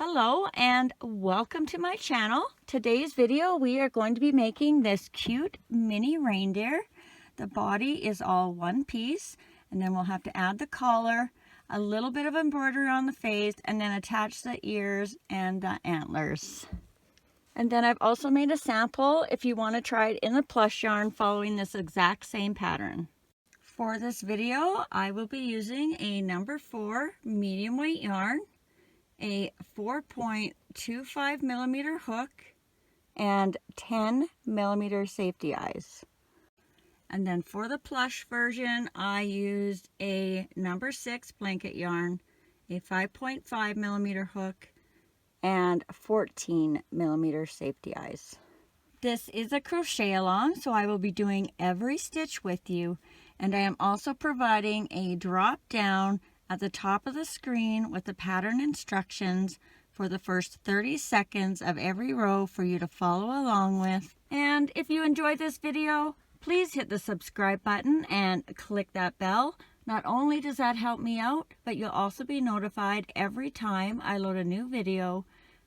Hello and welcome to my channel. Today's video we are going to be making this cute mini reindeer. The body is all one piece, and then we'll have to add the collar, a little bit of embroidery on the face, and then attach the ears and the antlers. And then I've also made a sample if you want to try it in the plush yarn following this exact same pattern. For this video I will be using a number 4 medium weight yarn, a 4.25 millimeter hook, and 10 millimeter safety eyes. And then for the plush version I used a number 6 blanket yarn, a 5.5 millimeter hook, and 14 millimeter safety eyes. This is a crochet along, so I will be doing every stitch with you, and I am also providing a drop down at the top of the screen with the pattern instructions for the first 30 seconds of every row for you to follow along with. And if you enjoyed this video, please hit the subscribe button and click that bell. Not only does that help me out, but you'll also be notified every time I load a new video,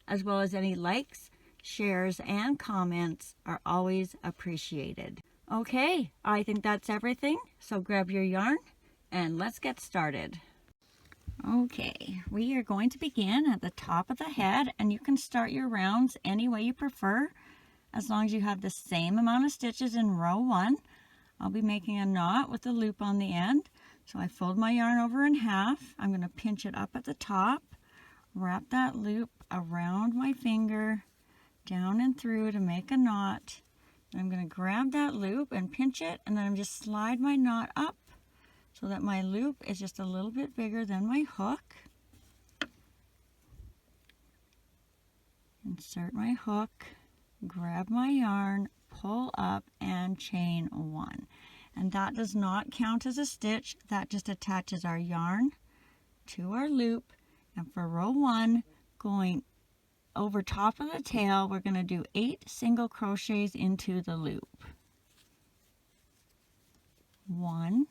as well as any likes, shares, and comments are always appreciated. Okay, I think that's everything, so grab your yarn and let's get started. Okay, we are going to begin at the top of the head, and you can start your rounds any way you prefer, as long as you have the same amount of stitches in row 1. I'll be making a knot with a loop on the end, so I fold my yarn over in half. I'm going to pinch it up at the top, wrap that loop around my finger, down and through to make a knot. I'm going to grab that loop and pinch it, and then I'm just slide my knot up so that my loop is just a little bit bigger than my hook. Insert my hook, grab my yarn, pull up, and chain 1. And that does not count as a stitch. That just attaches our yarn to our loop. And for row 1, going over top of the tail, we're going to do 8 single crochets into the loop. 1,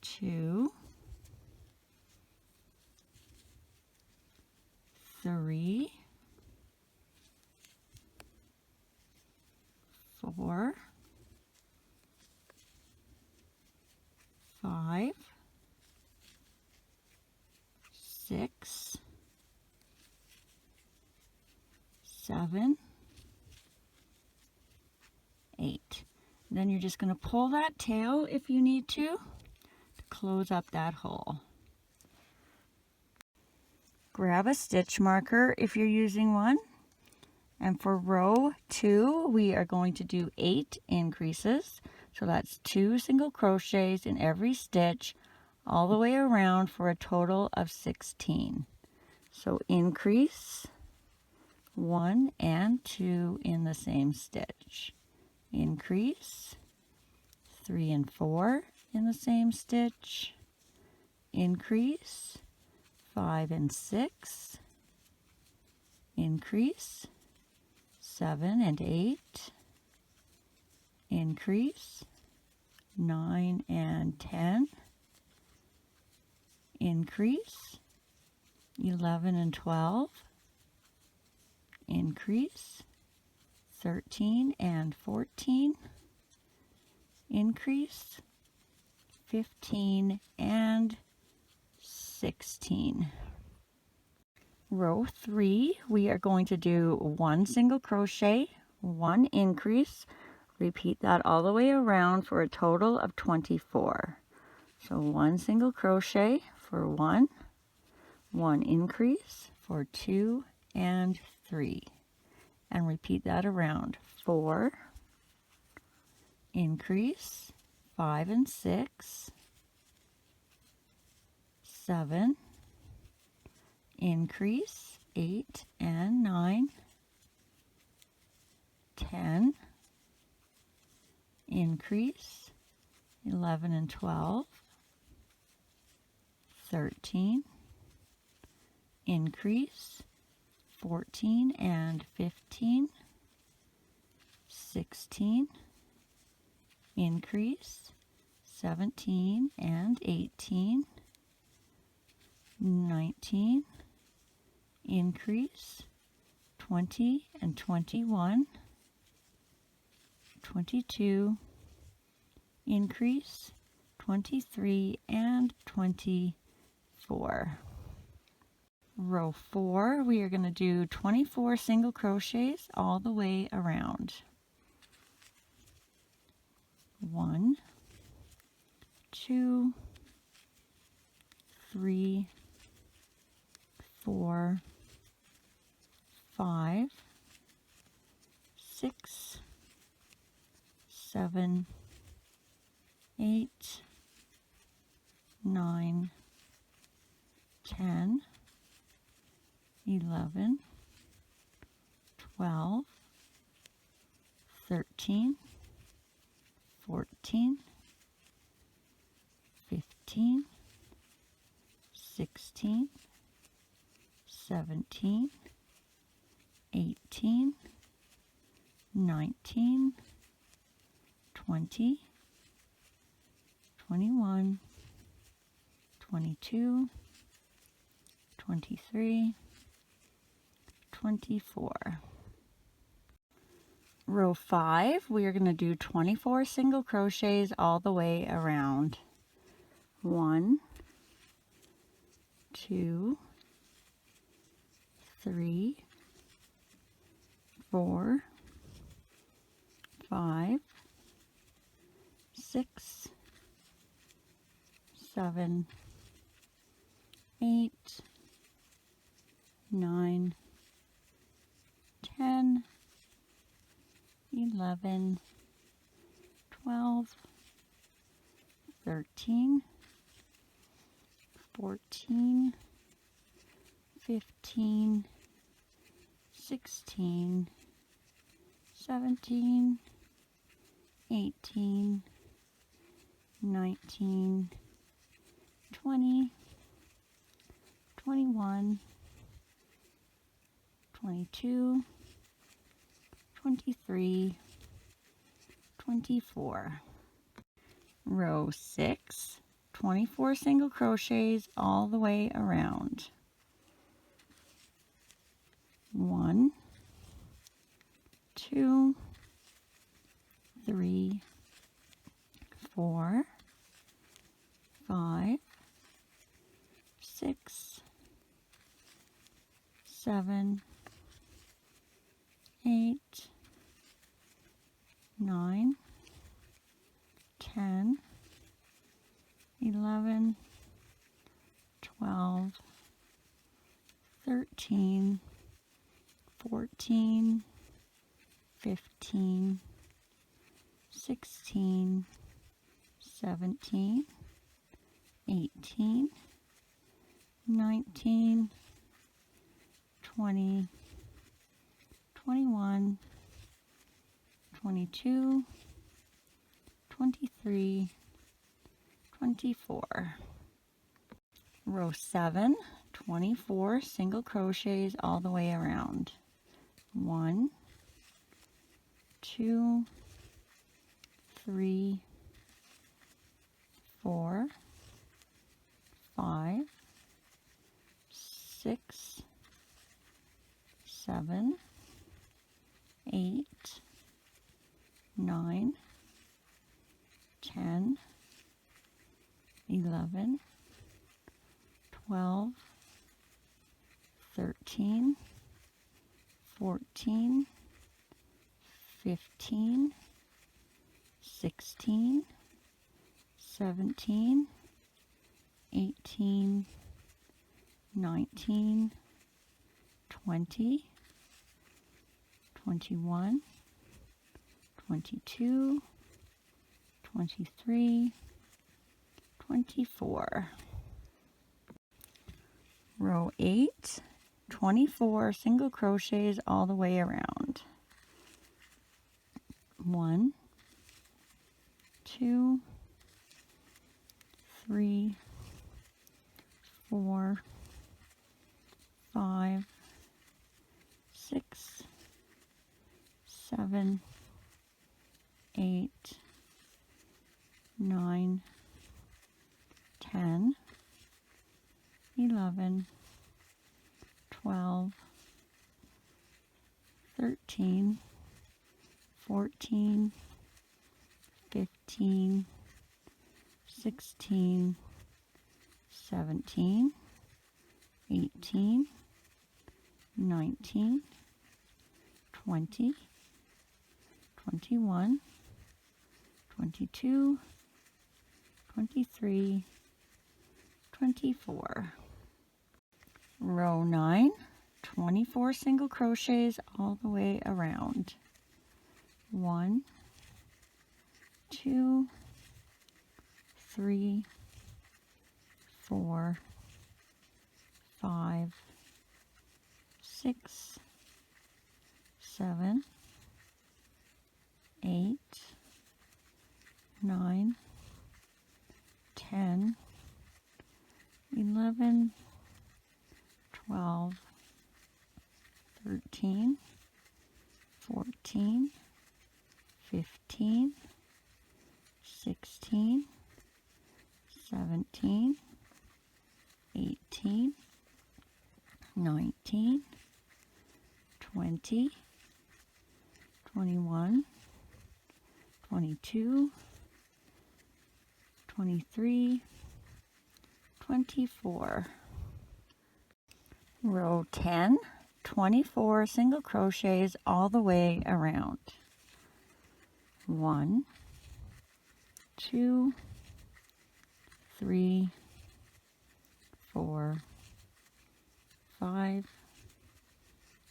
2, 3, 4, 5, 6, 7, 8. Then you're just going to pull that tail if you need to close up that hole. Grab a stitch marker if you're using one. And for row 2, we are going to do 8 increases. So that's 2 single crochets in every stitch all the way around for a total of 16. So increase 1 and 2 in the same stitch. Increase 3 and 4 in the same stitch. Increase 5 and 6. Increase 7 and 8. Increase 9 and 10. Increase 11 and 12. Increase 13 and 14. Increase 15 and 16. Row 3, we are going to do 1 single crochet, 1 increase. Repeat that all the way around for a total of 24. So 1 single crochet for 1, 1 increase for 2 and 3. And repeat that around. 4, increase 5 and 6, 7, increase 8 and 9, 10, increase 11 and 12, 13, increase 14 and 15, 16, increase 17 and 18, 19, increase, 20 and 21, 22, increase, 23 and 24. Row 4, we are going to do 24 single crochets all the way around. 1, 2, 3, 4, 5, 6, 7, 8, 9, 10, 11, 12, 13, 14, 15, 16, 17, 18, 19, 20, 21, 22, 23, 24. Row 5, we are going to do 24 single crochets all the way around. 1, 2, 3, 4, 5, 6, 7, 8, 9, 10, 11, 12, 13, 14, 15, 16, 17, 18, 19, 20, 21, 22, 23, 24. Row 6, 24 single crochets all the way around. 1, 2, 3, 4, 5, 6, 7, 8, 9, 10, 11, 12, 13, 14, 15, 16, 17, 18, 19, 20, 21, 22, 23, 24. Row 7, 24 single crochets all the way around. 1, 2, 3, 4, 5, 6, 7, 8, 9, 10, 11, 12, 13, 14, 15, 16, 17, 18, 19, 20, 21, 22, 23, 24. Row 8, 24 single crochets all the way around. 1, 2, 3, 4, 5, 6, 7, 8, 9, 10, 11, 11, 12, 13, 14, 15, 16, 17, 18, 19, 20, 21, 22, 23, 24. Row 9, 24 single crochets all the way around. 1, 2, 3, 4, 5, 6, 7, 8, 9, 10, 11, 12, 13, 14, 15, 16, 17, 18, 19, 20, 21, 22, 23, 24. Row 10, 24 single crochets all the way around. 1, 2, 3, 4, 5,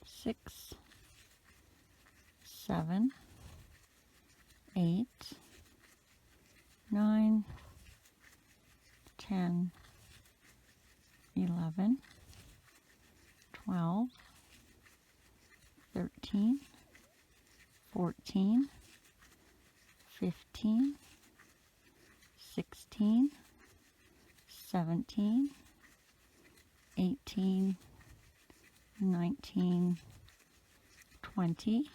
6, 7, 8, 9, 10, 11, 12, 13, 14, 15, 16, 17, 18, 19, 20,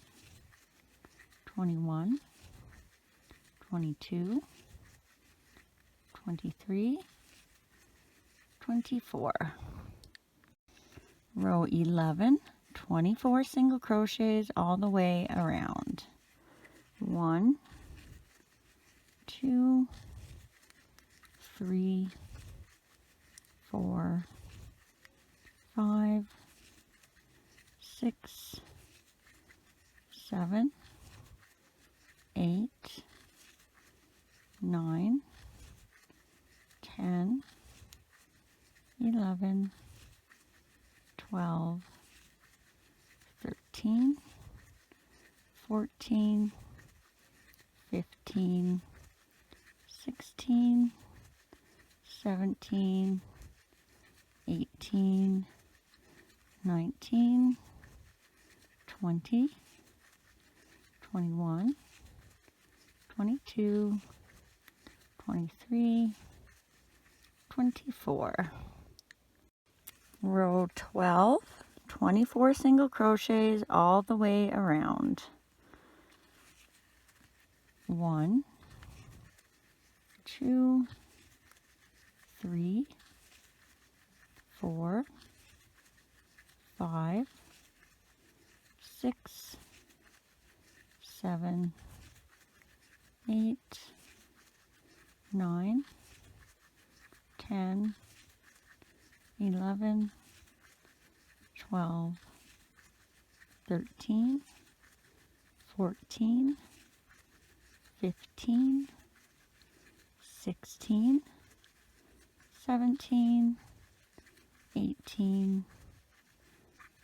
21, 22, 23, 24. Row 11, 24 single crochets all the way around. 1, 2, 3, 4, 5, 6, 7, 8, 9, 10, 11, 12, 13, 14, 15, 16, 17, 18, 19, 20, 21, 22, 23, 24. Row 12, 24 single crochets all the way around. 1, 2, 3, 4, 5, 6, 7, 8, 9, 10, 11, 12, 13, 14, 15, 16, 17, 18,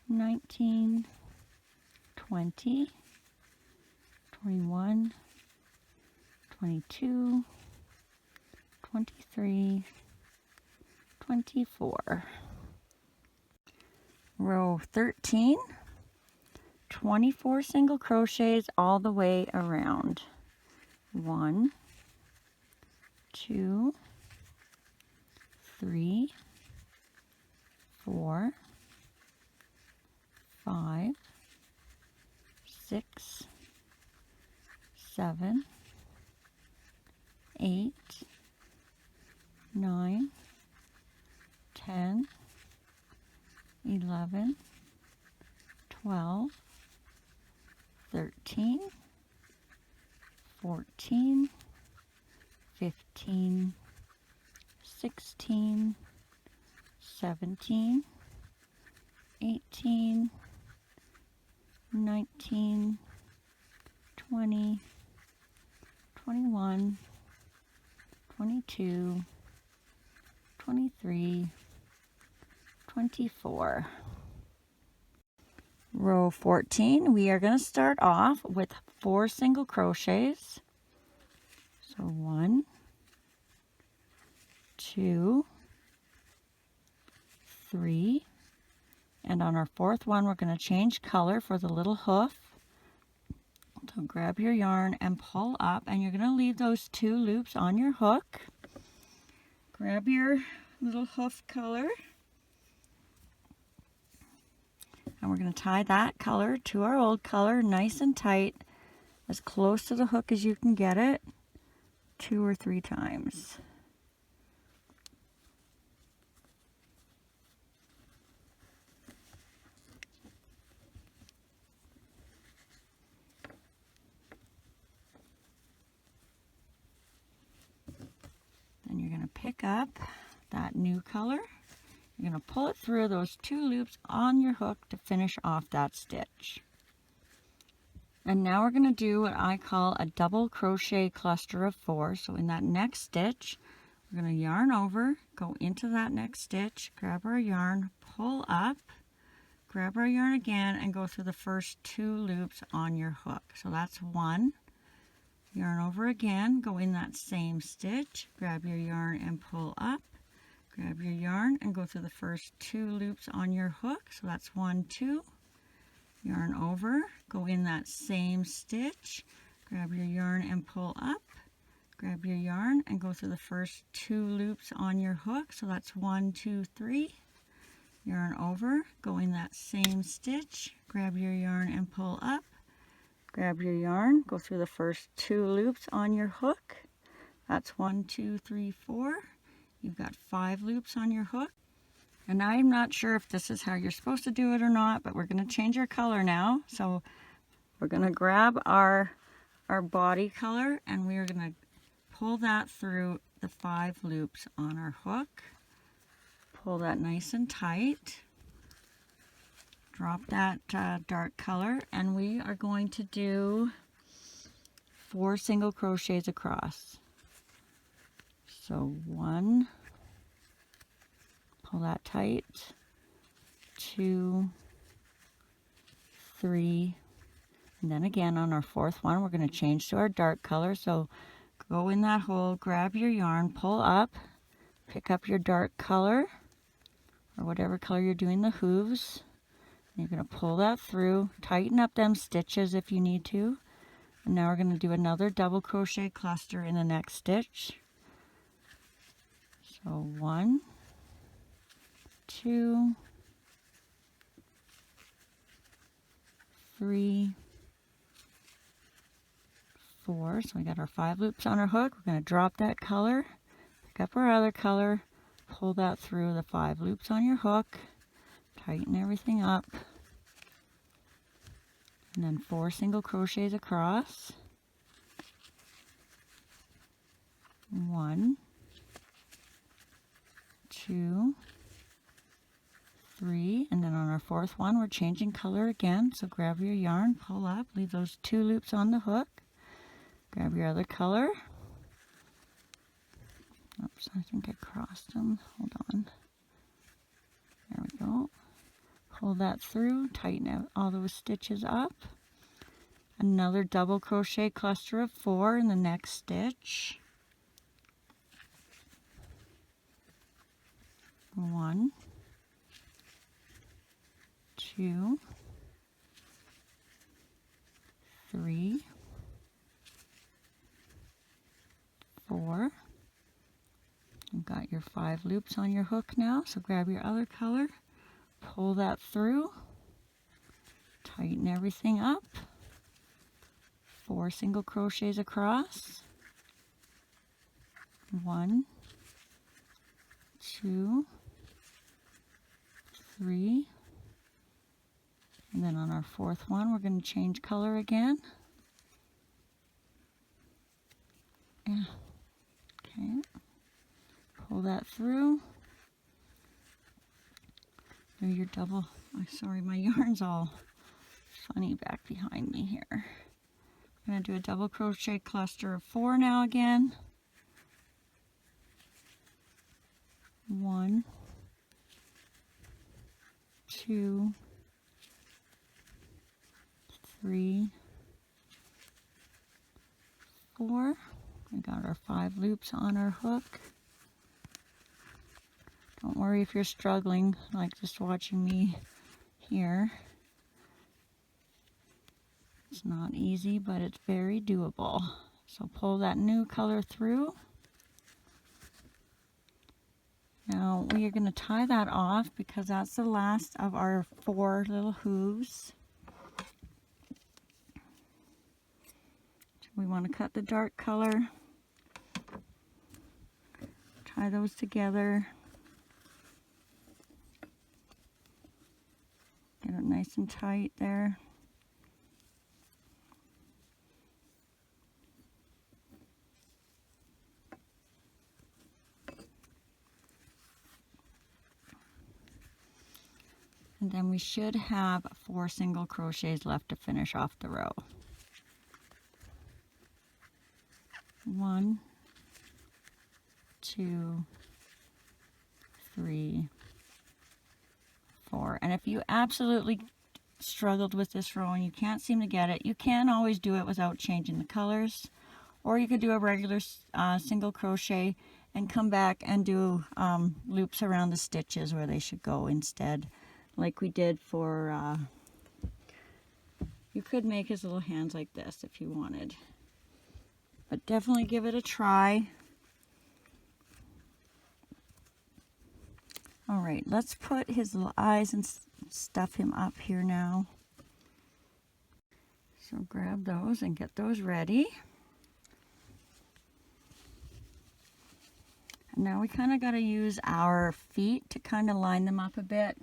19, 20, 21, 22, 23, 24. Row 13, 24 single crochets all the way around. 1, 2, 3, 4, 5, 6, 7, 8, 9, 10, 11, 12, 13, 14, 15, 16, 17, 18, 19, 20, 21, 22, 23, 24. Row 14, we are going to start off with 4 single crochets. So 1, 2, 3, and on our 4th one we're going to change color for the little hoof. So grab your yarn and pull up, and you're going to leave those 2 loops on your hook. Grab your little hoof color, and we're going to tie that color to our old color nice and tight, as close to the hook as you can get it, 2 or 3 times. Then you're going to pick up that new color. You're going to pull it through those 2 loops on your hook to finish off that stitch. And now we're going to do what I call a double crochet cluster of 4. So in that next stitch, we're going to yarn over, go into that next stitch, grab our yarn, pull up, grab our yarn again, and go through the first 2 loops on your hook. So that's 1. Yarn over again, go in that same stitch, grab your yarn and pull up, grab your yarn and go through the first 2 loops on your hook. So that's 1, 2. Yarn over, go in that same stitch, grab your yarn and pull up, grab your yarn and go through the first 2 loops on your hook. So that's 1, 2, 3. Yarn over, go in that same stitch, grab your yarn and pull up, grab your yarn, go through the first 2 loops on your hook. That's 1, 2, 3, 4. You've got 5 loops on your hook. And I'm not sure if this is how you're supposed to do it or not, but we're going to change our color now. So we're going to grab our body color, and we're going to pull that through the 5 loops on our hook. Pull that nice and tight. Drop that dark color, and we are going to do 4 single crochets across. So 1, pull that tight, 2, 3, and then again on our 4th one we're going to change to our dark color. So go in that hole, grab your yarn, pull up, pick up your dark color or whatever color you're doing the hooves. You're going to pull that through, tighten up them stitches if you need to. And now we're going to do another double crochet cluster in the next stitch. So 1, 2, 3, 4. So we got our 5 loops on our hook. We're going to drop that color, pick up our other color, pull that through the 5 loops on your hook. Tighten everything up, and then 4 single crochets across. 1, 2, 3, and then on our 4th one we're changing color again. So grab your yarn, pull up, leave those 2 loops on the hook, grab your other color. Oops, I think I crossed them. Hold on. There we go. Pull that through, tighten out all those stitches up. Another double crochet cluster of 4 in the next stitch. 1, 2, 3, 4. You've got your 5 loops on your hook now, so grab your other color, pull that through, tighten everything up, 4 single crochets across, 1, 2, 3, And then on our fourth one, we're going to change color again. Yeah. Okay. Pull that through. Do your double. Oh, sorry, my yarn's all funny back behind me here. I'm going to do a double crochet cluster of 4 now again. 1, 2, 3, 4. We got our 5 loops on our hook. Don't worry if you're struggling, like just watching me here. It's not easy, but it's very doable. So pull that new color through. Now we are going to tie that off because that's the last of our 4 little hooves. We want to cut the dark color, tie those together, get it nice and tight there. And then we should have 4 single crochets left to finish off the row. 1, 2, 3, 4. And if you absolutely struggled with this row and you can't seem to get it, you can always do it without changing the colors. Or you could do a regular single crochet and come back and do loops around the stitches where they should go instead, like we did for, you could make his little hands like this if you wanted. But definitely give it a try. All right, let's put his little eyes and stuff him up here now. So grab those and get those ready. And now we kind of got to use our feet to kind of line them up a bit.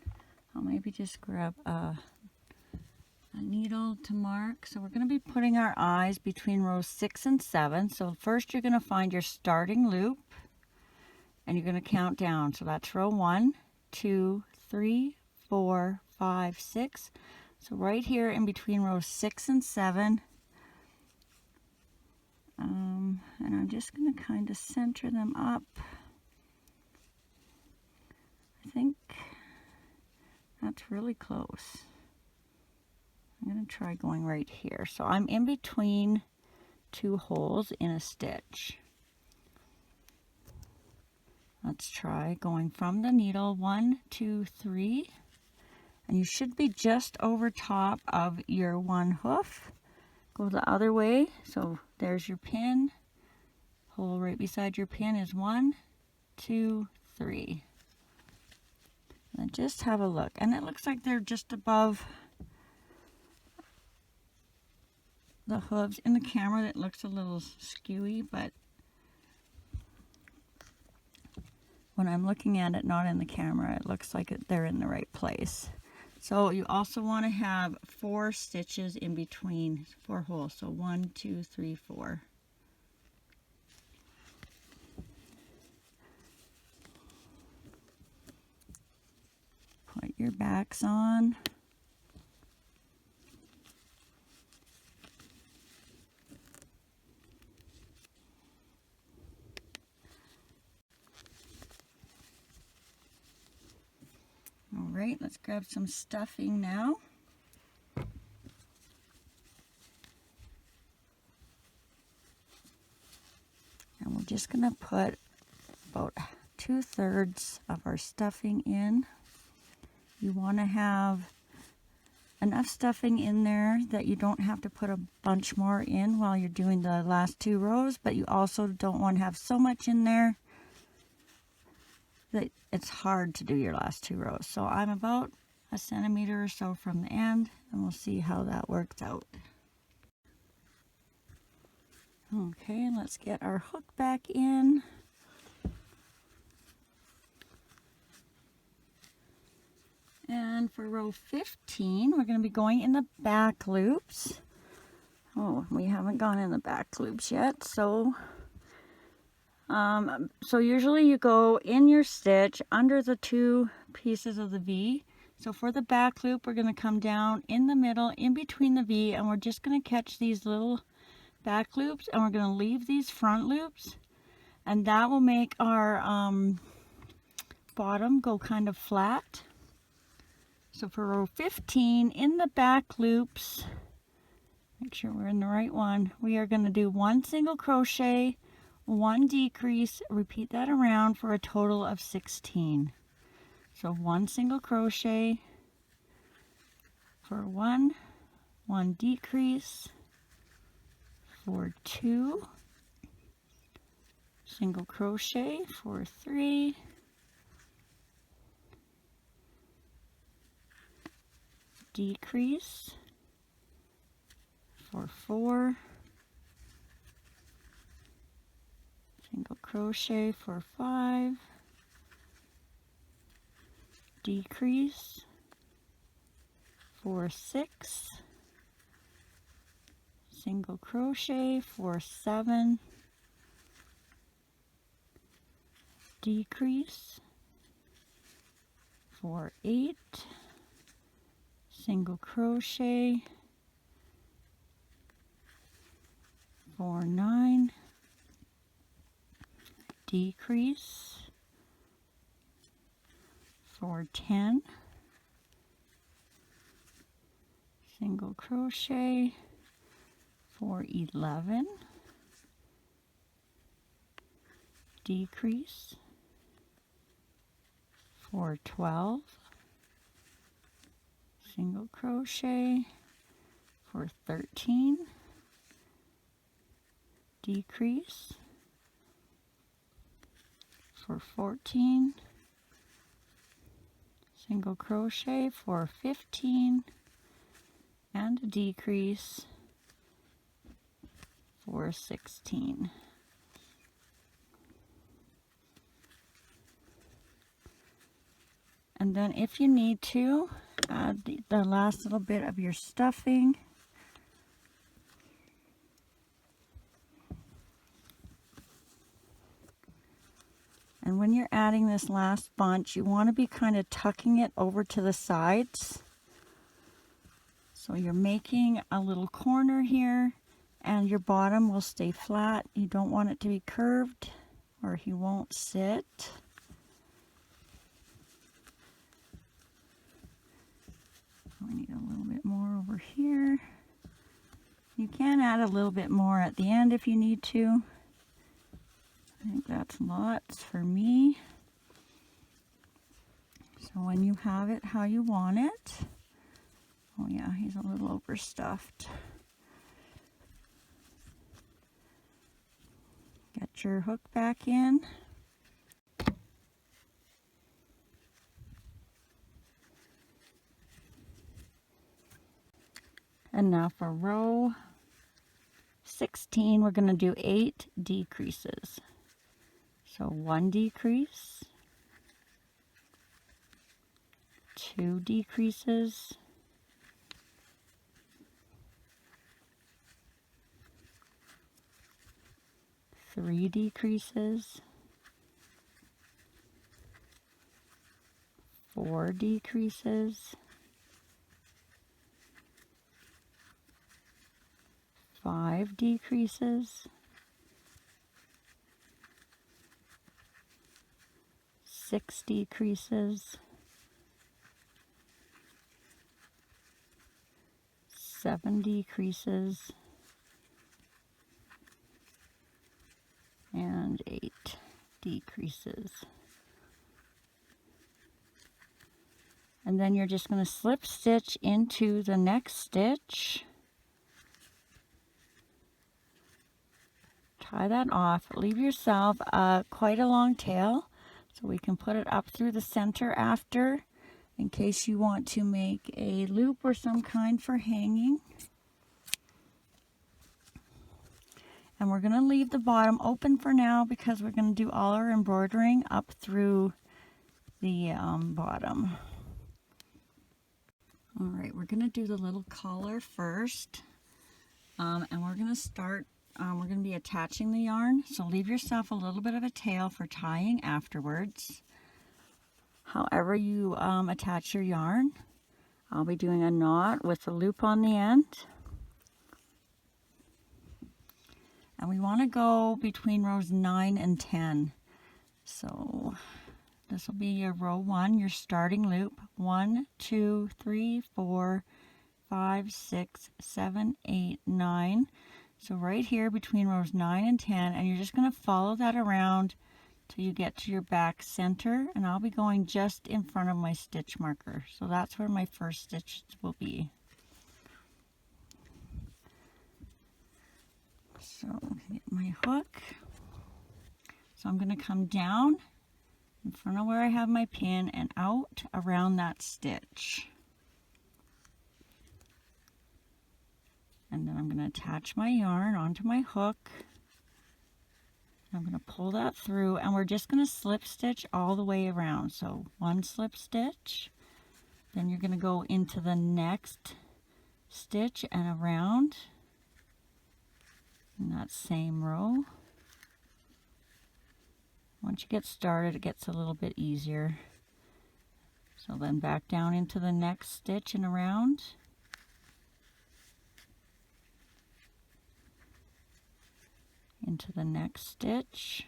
I'll maybe just grab a needle to mark. So we're going to be putting our eyes between rows 6 and 7. So first you're going to find your starting loop and you're going to count down. So that's row 1, 2, 3, 4, 5, 6. So right here in between rows 6 and 7. And I'm just going to kind of center them up. I think that's really close. I'm going to try going right here. So I'm in between 2 holes in a stitch. Let's try going from the needle 1, 2, 3. And you should be just over top of your 1 hoof. Go the other way. So there's your pin. Hole right beside your pin is 1, 2, 3. And just have a look. And it looks like they're just above the hooves. In the camera it looks a little skewy, but when I'm looking at it not in the camera, it looks like they're in the right place. So you also want to have 4 stitches in between, 4 holes. So 1, 2, 3, 4. Put your backs on. All right, let's grab some stuffing now. And we're just going to put about 2/3 of our stuffing in. You want to have enough stuffing in there that you don't have to put a bunch more in while you're doing the last 2 rows, but you also don't want to have so much in there that it's hard to do your last 2 rows. So I'm about 1 centimeter or so from the end, and we'll see how that works out. Okay, let's get our hook back in. And for row 15, we're going to be going in the back loops. Oh, we haven't gone in the back loops yet, so usually you go in your stitch under the two pieces of the V. So for the back loop, we're going to come down in the middle, in between the V, and we're just going to catch these little back loops, and we're going to leave these front loops, and that will make our bottom go kind of flat. So for row 15, in the back loops, make sure we're in the right one, we are going to do 1 single crochet, 1 decrease, repeat that around for a total of 16. So 1 single crochet for 1, 1 decrease for 2, single crochet for 3, decrease for 4, single crochet for 5, decrease for 6, single crochet for 7, decrease for 8, single crochet for 9, decrease for 10, single crochet for 11, decrease for 12, single crochet for 13, decrease for 14, single crochet for 15, and a decrease for 16. And then if you need to, add the last little bit of your stuffing. And when you're adding this last bunch, you want to be kind of tucking it over to the sides. So you're making a little corner here, and your bottom will stay flat. You don't want it to be curved or he won't sit. We need a little bit more over here. You can add a little bit more at the end if you need to. I think that's lots for me. So when you have it how you want it. Oh yeah, he's a little overstuffed. Get your hook back in. And now for row 16, we're going to do 8 decreases. So 1 decrease, 2 decreases, 3 decreases, 4 decreases, 5 decreases, 6 decreases, 7 decreases, and 8 decreases. And then you're just going to slip stitch into the next stitch. Tie that off. Leave yourself quite a long tail so we can put it up through the center after, in case you want to make a loop or some kind for hanging. And we're going to leave the bottom open for now because we're going to do all our embroidering up through the bottom. All right, we're gonna do the little collar first, and we're gonna start, we're gonna be attaching the yarn, so leave yourself a little bit of a tail for tying afterwards. However you attach your yarn, I'll be doing a knot with a loop on the end. And we wanna go between rows 9 and 10. So this will be your row 1, your starting loop. 1, 2, 3, 4, 5, 6, 7, 8, 9. So right here between rows 9 and 10, and you're just going to follow that around till you get to your back center, and I'll be going just in front of my stitch marker. So that's where my first stitch will be. So get my hook. So I'm going to come down in front of where I have my pin and out around that stitch. And then I'm going to attach my yarn onto my hook. I'm going to pull that through, and we're just going to slip stitch all the way around. So one slip stitch, then you're going to go into the next stitch and around in that same row. Once you get started, it gets a little bit easier. So then back down into the next stitch and around. Into the next stitch.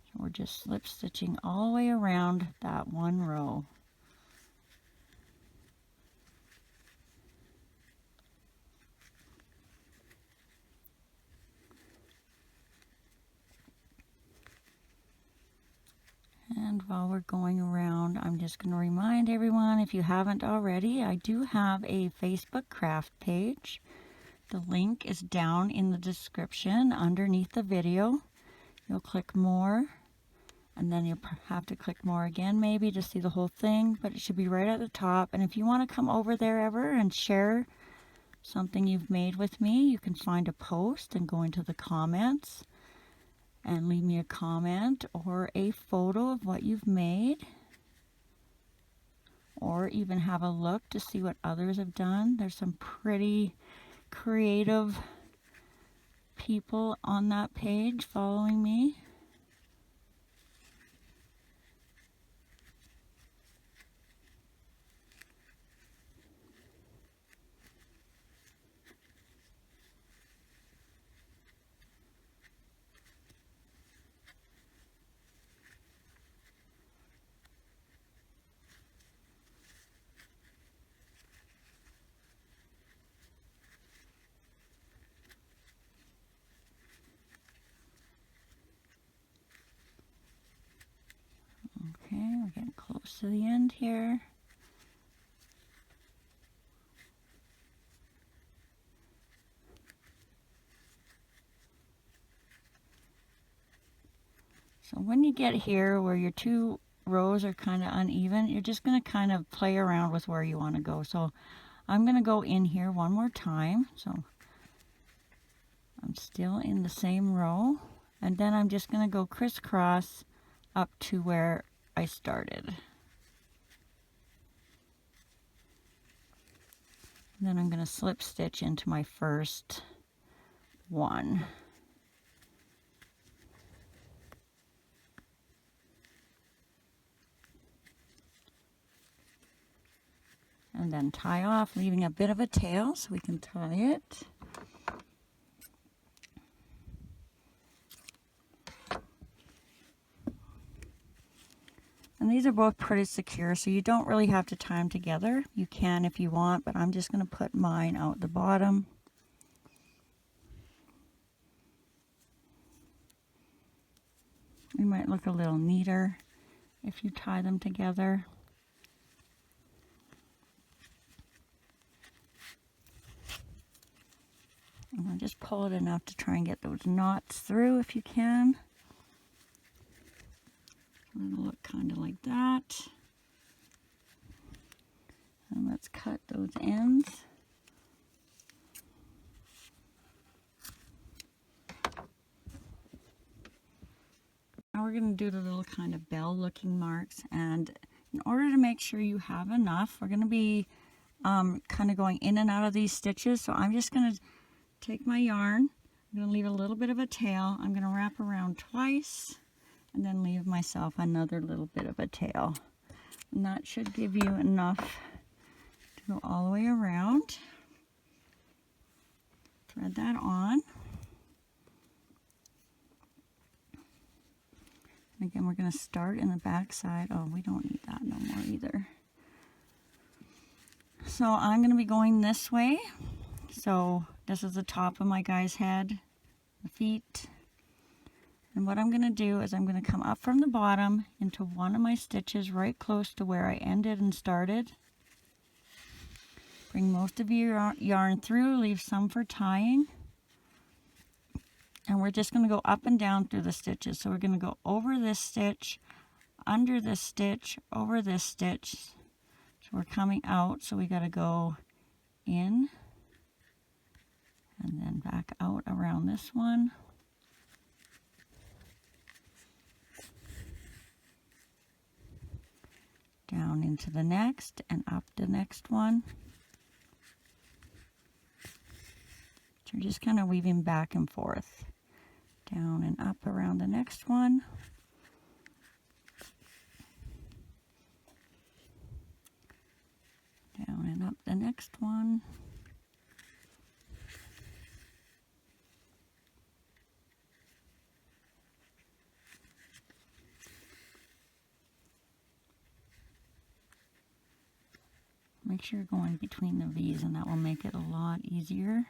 So we're just slip stitching all the way around that one row. And while we're going around, I'm just going to remind everyone, if you haven't already, I do have a Facebook craft page. The link is down in the description underneath the video. You'll click more, and then you'll have to click more again maybe to see the whole thing, but it should be right at the top. And if you want to come over there ever and share something you've made with me, you can find a post and go into the comments and leave me a comment or a photo of what you've made, or even have a look to see what others have done. There's some pretty creative people on that page following me. Okay, we're getting close to the end here. So when you get here where your two rows are kind of uneven, you're just going to kind of play around with where you want to go. So I'm going to go in here one more time. So I'm still in the same row, and then I'm just going to go crisscross up to where I started. And then I'm going to slip stitch into my first one. And then tie off, leaving a bit of a tail so we can tie it. And these are both pretty secure, so you don't really have to tie them together. You can if you want, but I'm just going to put mine out the bottom. They might look a little neater if you tie them together. And just pull it enough to try and get those knots through if you can. It'll look kind of like that. And let's cut those ends. Now we're going to do the little kind of bell looking marks, and In order to make sure you have enough, we're going to be kind of going in and out of these stitches. So I'm just going to take my yarn. I'm going to leave a little bit of a tail. I'm going to wrap around twice and then leave myself another little bit of a tail. And that should give you enough to go all the way around. Thread that on. And again, we're going to start in the back side. Oh, we don't need that no more either. So I'm going to be going this way. So this is the top of my guy's head, the feet. And what I'm going to do is I'm going to come up from the bottom into one of my stitches right close to where I ended and started. Bring most of your yarn through, leave some for tying. And we're just going to go up and down through the stitches. So we're going to go over this stitch, under this stitch, over this stitch. So we're coming out, so we got to go in and then back out around this one. Down into the next and up the next one. So we're just kind of weaving back and forth. Down and up around the next one. Down and up the next one. Make sure you're going between the V's, and that will make it a lot easier.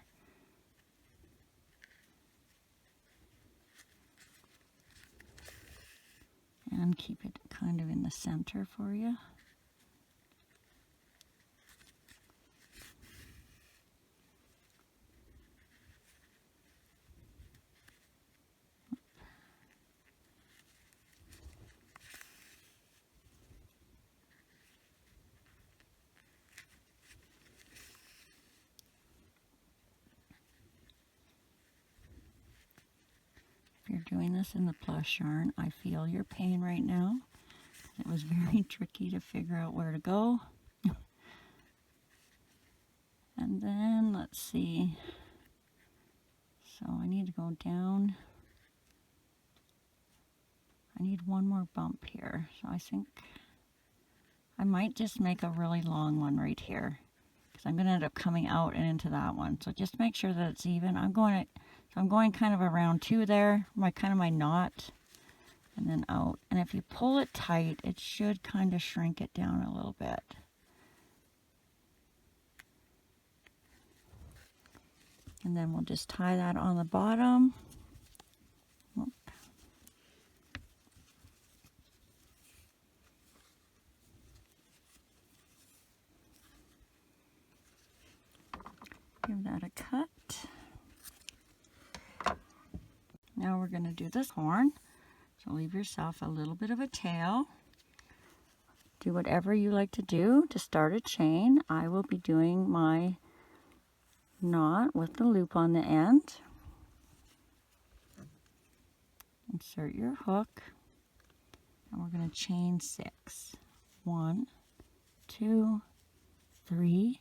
And keep it kind of in the center for you. If you're doing this in the plush yarn, I feel your pain right now. It was very tricky to figure out where to go. And then, let's see. So I need to go down. I need one more bump here. So I think I might just make a really long one right here, because I'm going to end up coming out and into that one. So just make sure that it's even. I'm going kind of around two there, my knot, and then out. And if you pull it tight, it should kind of shrink it down a little bit. And then we'll just tie that on the bottom. Whoop. Give that a cut. Now we're going to do this horn. So leave yourself a little bit of a tail. Do whatever you like to do to start a chain. I will be doing my knot with the loop on the end. Insert your hook, and we're going to chain 6. 1, 2, 3,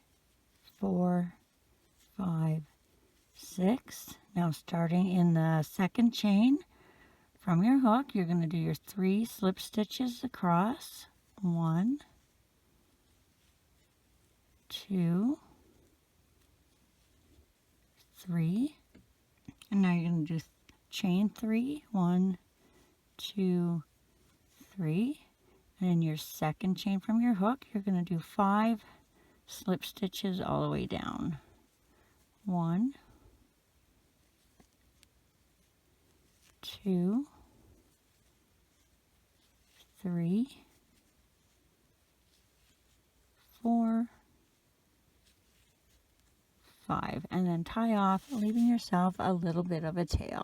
4, 5, 6. Now starting in the second chain from your hook, you're going to do your 3 slip stitches across. 1, 2, 3, and now you're going to do chain 3, 1, 2, 3, and in your second chain from your hook, you're going to do 5 slip stitches all the way down. 1, 2, 3, 4, 5, and then tie off, leaving yourself a little bit of a tail.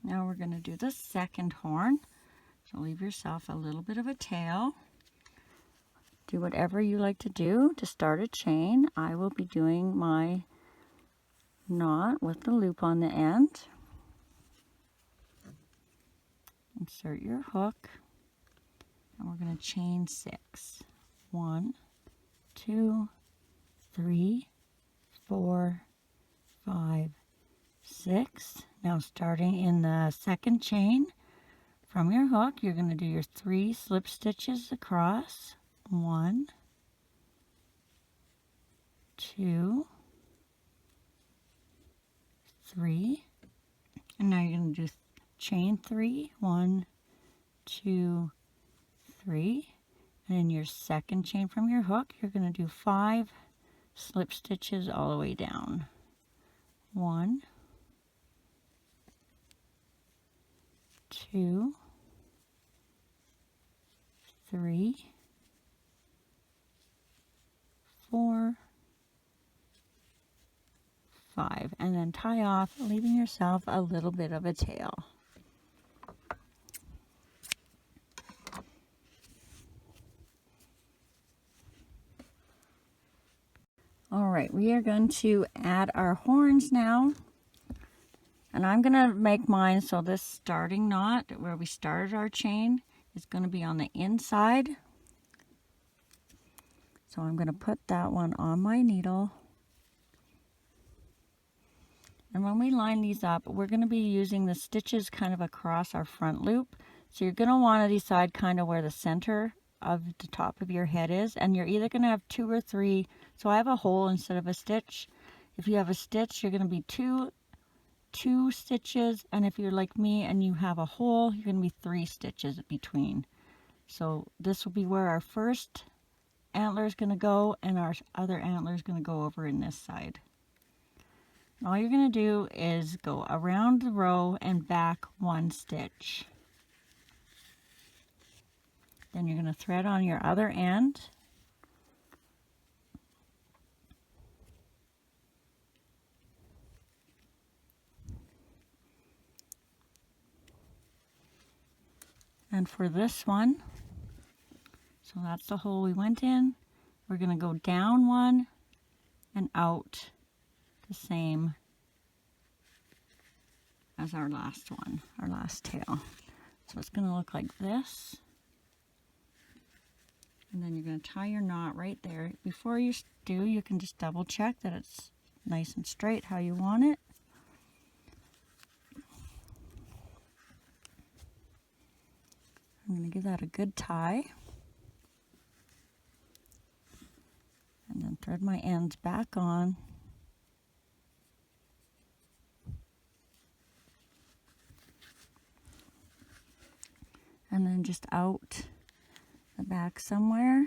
Now we're going to do the second horn. So leave yourself a little bit of a tail. Do whatever you like to do to start a chain. I will be doing my knot with the loop on the end. Insert your hook, and we're going to chain 6. 1, 2, 3, 4, 5, 6. Now starting in the second chain from your hook, you're going to do your 3 slip stitches across. 1, 2, 3, and now you're going to do chain 3, 1, 2, 3, and in your second chain from your hook, you're going to do 5 slip stitches all the way down. 1, 2, 3, 4, 5, and then tie off, leaving yourself a little bit of a tail. All right, we are going to add our horns now, and I'm going to make mine so this starting knot where we started our chain is going to be on the inside. So I'm going to put that one on my needle. And when we line these up, we're going to be using the stitches kind of across our front loop. So you're going to want to decide kind of where the center of the top of your head is. And you're either going to have 2 or 3. So I have a hole instead of a stitch. If you have a stitch, you're going to be two stitches. And if you're like me and you have a hole, you're going to be 3 stitches between. So this will be where our first antler is going to go, and our other antler is going to go over in this side. All you're going to do is go around the row and back 1 stitch. Then you're going to thread on your other end. And for this one, so that's the hole we went in, we're going to go down 1 and out the same as our last one, our last tail. So it's going to look like this. And then you're going to tie your knot right there. Before you do, you can just double check that it's nice and straight how you want it. I'm going to give that a good tie. And then thread my ends back on. And then just out the back somewhere.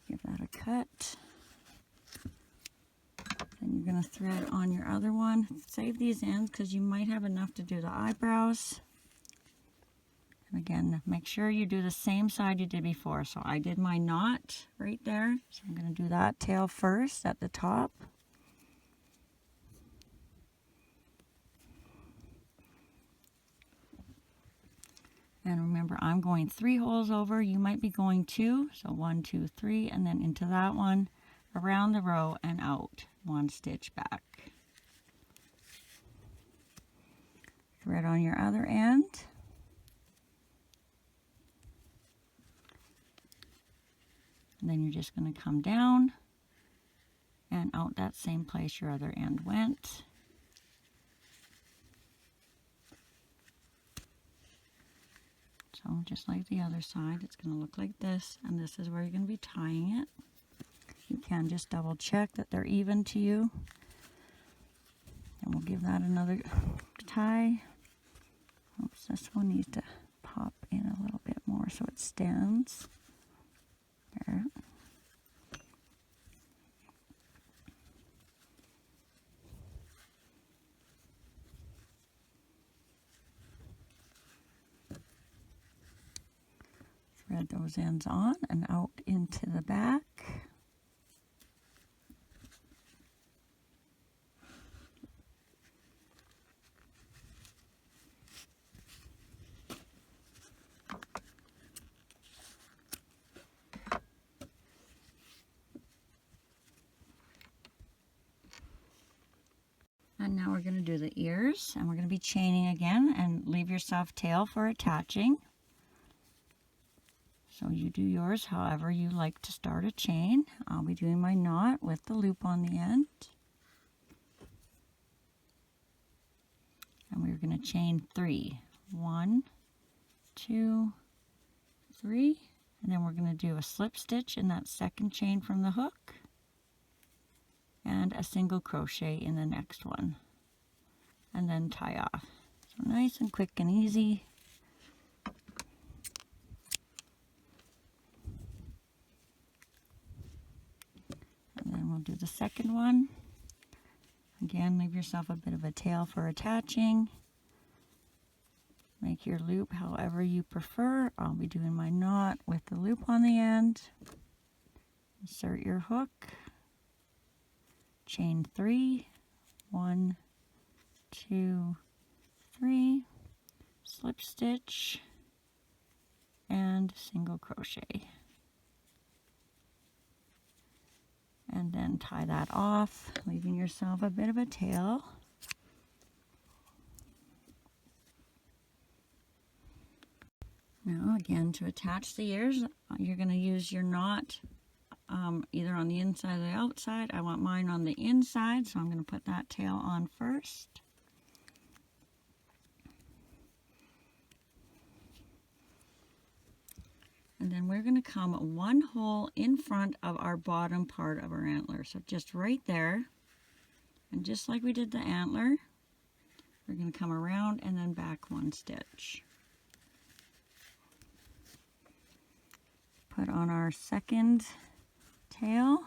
Give that a cut. Then you're going to thread on your other one. Save these ends because you might have enough to do the eyebrows. And again, make sure you do the same side you did before. So I did my knot right there. So I'm going to do that tail first at the top. And remember, I'm going 3 holes over. You might be going 2. So 1, 2, 3, and then into that one, around the row and out 1 stitch back. Thread on your other end. And then you're just going to come down and out that same place your other end went. So just like the other side, it's going to look like this, and this is where you're going to be tying it. You can just double check that they're even to you. And we'll give that another tie. Oops, this one needs to pop in a little bit more so it stands. There. Thread those ends on and out into the back. Now we're going to do the ears, and we're going to be chaining again, and leave yourself tail for attaching. So you do yours however you like to start a chain. I'll be doing my knot with the loop on the end. And we're going to chain 3. 1, 2, 3. And then we're going to do a slip stitch in that second chain from the hook. And a single crochet in the next one. And then tie off. So nice and quick and easy. And then we'll do the second one. Again, leave yourself a bit of a tail for attaching. Make your loop however you prefer. I'll be doing my knot with the loop on the end. Insert your hook. Chain 3. 1, 2, 3. Slip stitch. And single crochet. And then tie that off, leaving yourself a bit of a tail. Now again, to attach the ears, you're going to use your knot either on the inside or the outside. I want mine on the inside, so I'm going to put that tail on first. And then we're going to come one hole in front of our bottom part of our antler. So just right there. And just like we did the antler, we're going to come around and then back 1 stitch. Put on our second tail.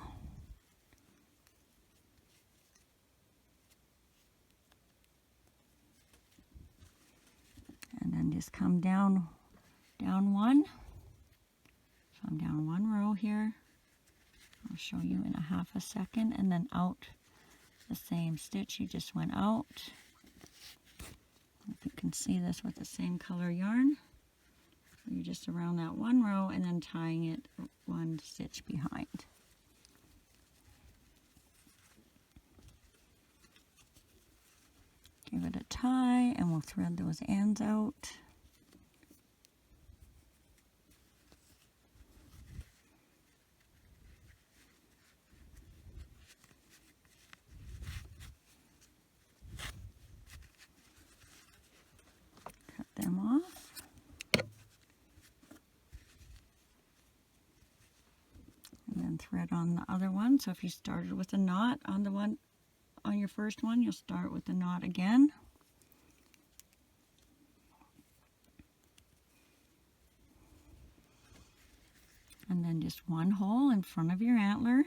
And then just come down 1. So I'm down 1 row here. I'll show you in a half a second, and then out the same stitch you just went out. If you can see this with the same color yarn. So you're just around that 1 row and then tying it 1 stitch behind. Give it a tie and we'll thread those ends out. Them off. And then thread on the other one. So if you started with a knot on the one on your first one, you'll start with the knot again. And then just 1 hole in front of your antler.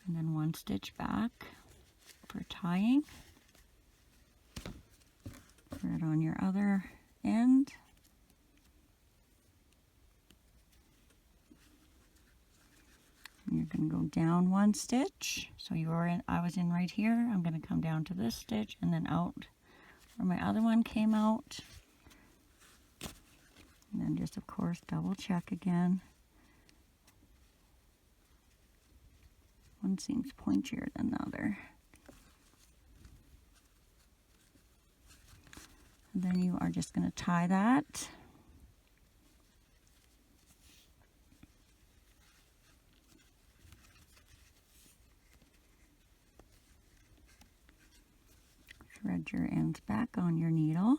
And then 1 stitch back for tying. Thread on your other end. And you're going to go down 1 stitch. So you were in, I was in right here. I'm going to come down to this stitch and then out where my other one came out. And then just of course double check again. One seems pointier than the other. And then you are just going to tie that. Thread your ends back on your needle.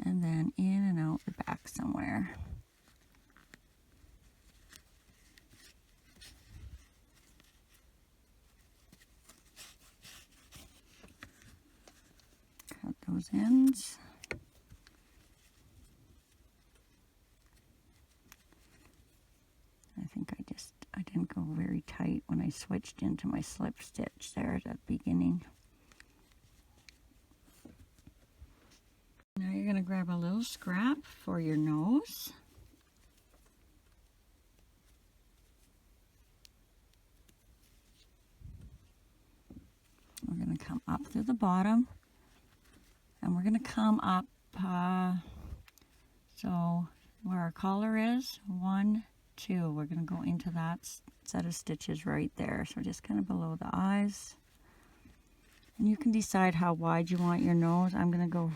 And then in and out the back somewhere. Those ends. I think I didn't go very tight when I switched into my slip stitch there at the beginning. Now you're going to grab a little scrap for your nose. We're going to come up through the bottom. And we're going to come up, so where our collar is, 1, 2. We're going to go into that set of stitches right there. So just kind of below the eyes. And you can decide how wide you want your nose. I'm going to go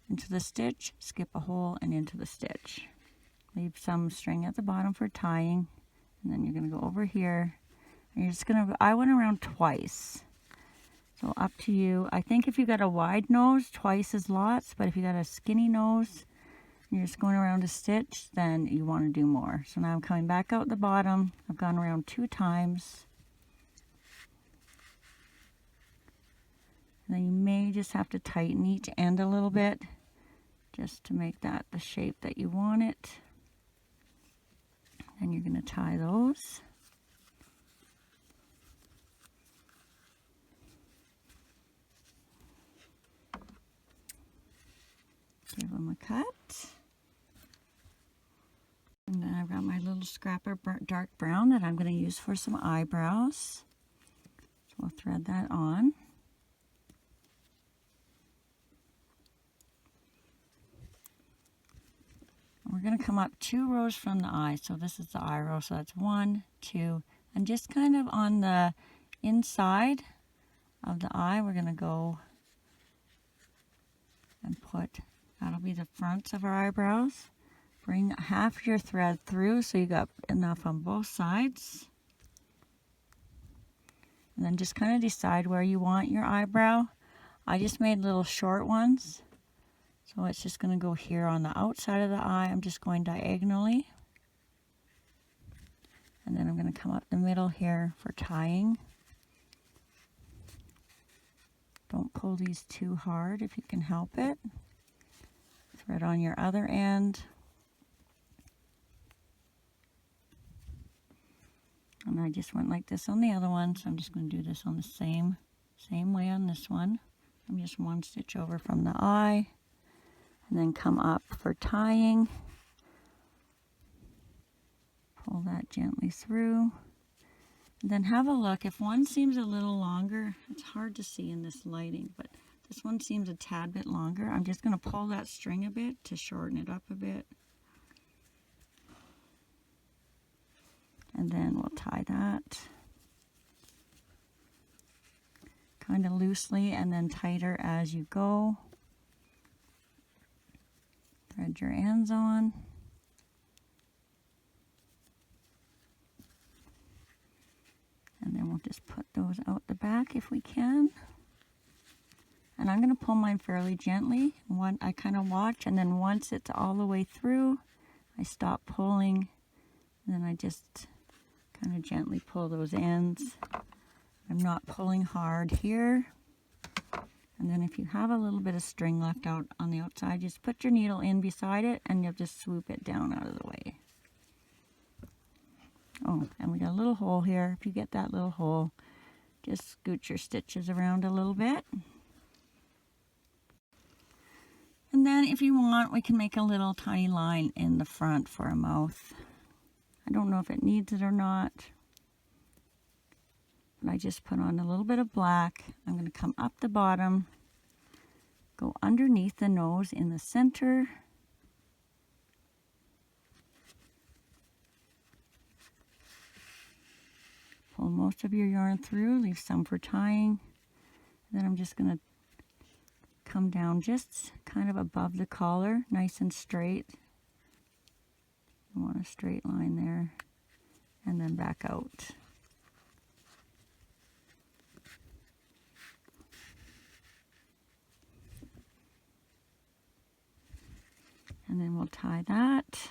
into the stitch, skip a hole, and into the stitch. Leave some string at the bottom for tying. And then you're going to go over here. And you're just going to, I went around twice. So up to you. I think if you got a wide nose, twice is lots. But if you got a skinny nose, and you're just going around a stitch, then you want to do more. So now I'm coming back out the bottom. I've gone around 2 times. And then you may just have to tighten each end a little bit just to make that the shape that you want it. Then you're going to tie those. Give them a cut. And then I've got my little scrap of dark brown that I'm going to use for some eyebrows. So we'll thread that on. We're going to come up 2 rows from the eye. So this is the eye row. So that's 1, 2, and just kind of on the inside of the eye, we're going to go and put, that'll be the fronts of our eyebrows. Bring half your thread through so you got enough on both sides. And then just kind of decide where you want your eyebrow. I just made little short ones. So it's just going to go here on the outside of the eye. I'm just going diagonally. And then I'm going to come up the middle here for tying. Don't pull these too hard if you can help it. Thread on your other end. And I just went like this on the other one, so I'm just going to do this on the same way on this one. I'm just 1 stitch over from the eye. And then come up for tying. Pull that gently through. And then have a look. If one seems a little longer, it's hard to see in this lighting, but this one seems a tad bit longer. I'm just going to pull that string a bit to shorten it up a bit. And then we'll tie that kind of loosely and then tighter as you go. Thread your ends on. And then we'll just put those out the back if we can. And I'm going to pull mine fairly gently. I kind of watch, and then once it's all the way through, I stop pulling. And then I just kind of gently pull those ends. I'm not pulling hard here. And then if you have a little bit of string left out on the outside, just put your needle in beside it and you'll just swoop it down out of the way. Oh, and we got a little hole here. If you get that little hole, just scoot your stitches around a little bit. And then if you want, we can make a little tiny line in the front for a mouth. I don't know if it needs it or not. But I just put on a little bit of black. I'm going to come up the bottom, go underneath the nose in the center. Pull most of your yarn through, leave some for tying. And then I'm just going to come down just kind of above the collar, nice and straight. You want a straight line there, and then back out. And then we'll tie that.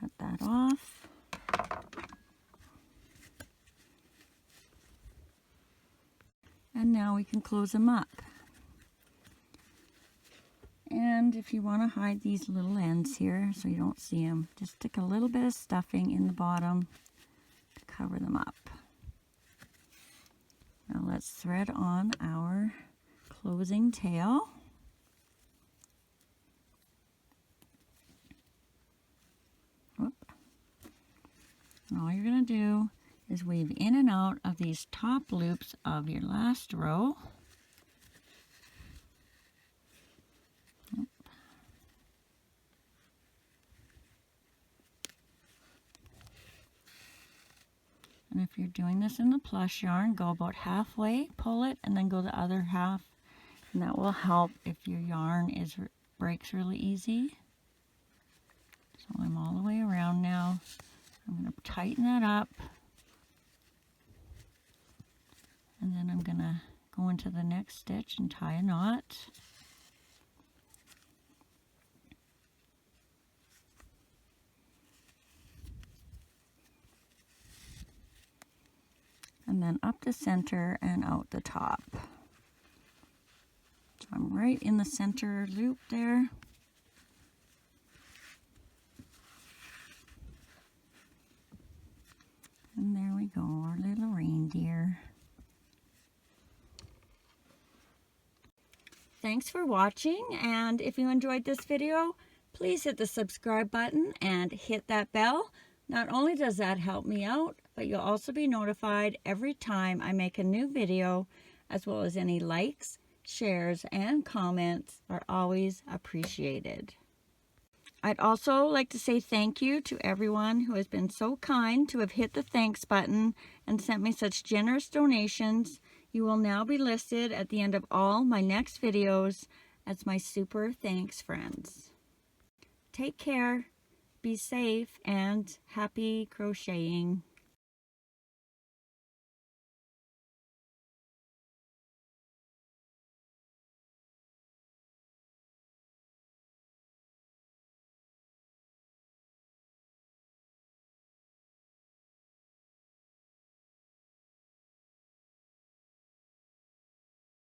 Cut that off. And now we can close them up. And if you want to hide these little ends here so you don't see them, just stick a little bit of stuffing in the bottom to cover them up. Now let's thread on our closing tail. Whoop. And all you're going to do is weave in and out of these top loops of your last row. And if you're doing this in the plush yarn, go about halfway, pull it, and then go the other half. And that will help if your yarn breaks really easy. So I'm all the way around now. I'm going to tighten that up. And then I'm going to go into the next stitch and tie a knot. And then up the center and out the top. So I'm right in the center loop there. And there we go, our little reindeer. Thanks for watching, and if you enjoyed this video, please hit the subscribe button and hit that bell. Not only does that help me out, but you'll also be notified every time I make a new video, as well as any likes, shares, and comments are always appreciated. I'd also like to say thank you to everyone who has been so kind to have hit the thanks button and sent me such generous donations. You will now be listed at the end of all my next videos as my super thanks friends. Take care, be safe, and happy crocheting.